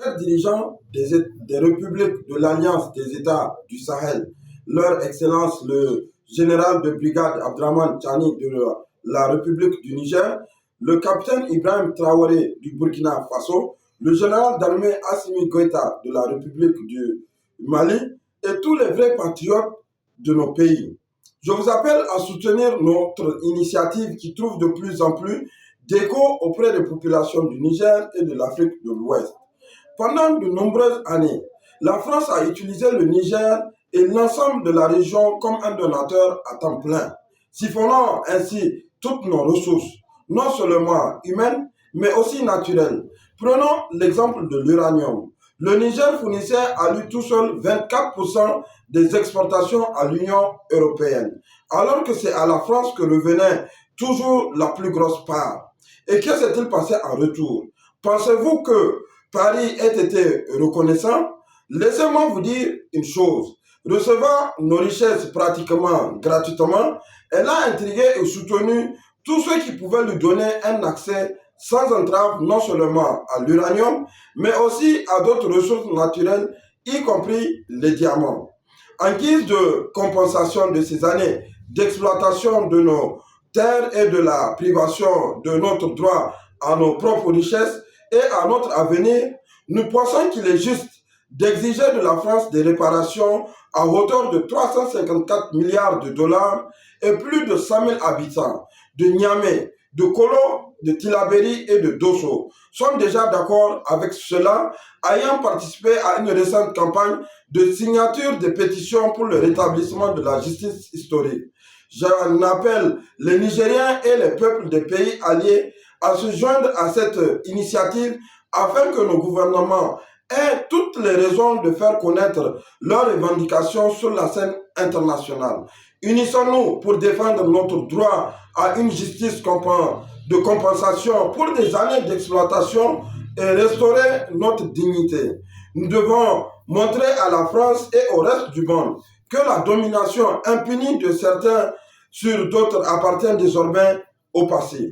Les dirigeants des républiques de l'Alliance des États du Sahel, leur Excellence le général de brigade Abdraman Chani de la République du Niger, le capitaine Ibrahim Traoré du Burkina Faso, le général d'armée Assimi Goïta de la République du Mali et tous les vrais patriotes de nos pays. Je vous appelle à soutenir notre initiative qui trouve de plus en plus d'écho auprès des populations du Niger et de l'Afrique de l'Ouest. Pendant de nombreuses années, la France a utilisé le Niger et l'ensemble de la région comme un donateur à temps plein, siphonnant ainsi toutes nos ressources, non seulement humaines, mais aussi naturelles. Prenons l'exemple de l'uranium. Le Niger fournissait à lui tout seul 24% des exportations à l'Union européenne, alors que c'est à la France que revenait toujours la plus grosse part. Et que s'est-il passé en retour? Pensez-vous que Paris ait été reconnaissant? Laissez-moi vous dire une chose. Recevant nos richesses pratiquement gratuitement, elle a intrigué et soutenu tous ceux qui pouvaient lui donner un accès sans entrave non seulement à l'uranium, mais aussi à d'autres ressources naturelles, y compris les diamants. En guise de compensation de ces années d'exploitation de nos terres et de la privation de notre droit à nos propres richesses et à notre avenir, nous pensons qu'il est juste d'exiger de la France des réparations à hauteur de 354 milliards de dollars et plus de 100 000 habitants de Niamey, de Kolo, de Tilaberi et de Dosso sont déjà d'accord avec cela, ayant participé à une récente campagne de signature de pétitions pour le rétablissement de la justice historique. J'en appelle les Nigériens et les peuples des pays alliés à se joindre à cette initiative afin que nos gouvernements aient toutes les raisons de faire connaître leurs revendications sur la scène internationale. Unissons-nous pour défendre notre droit à une justice de compensation pour des années d'exploitation et restaurer notre dignité. Nous devons montrer à la France et au reste du monde que la domination impunie de certains sur d'autres appartient désormais au passé.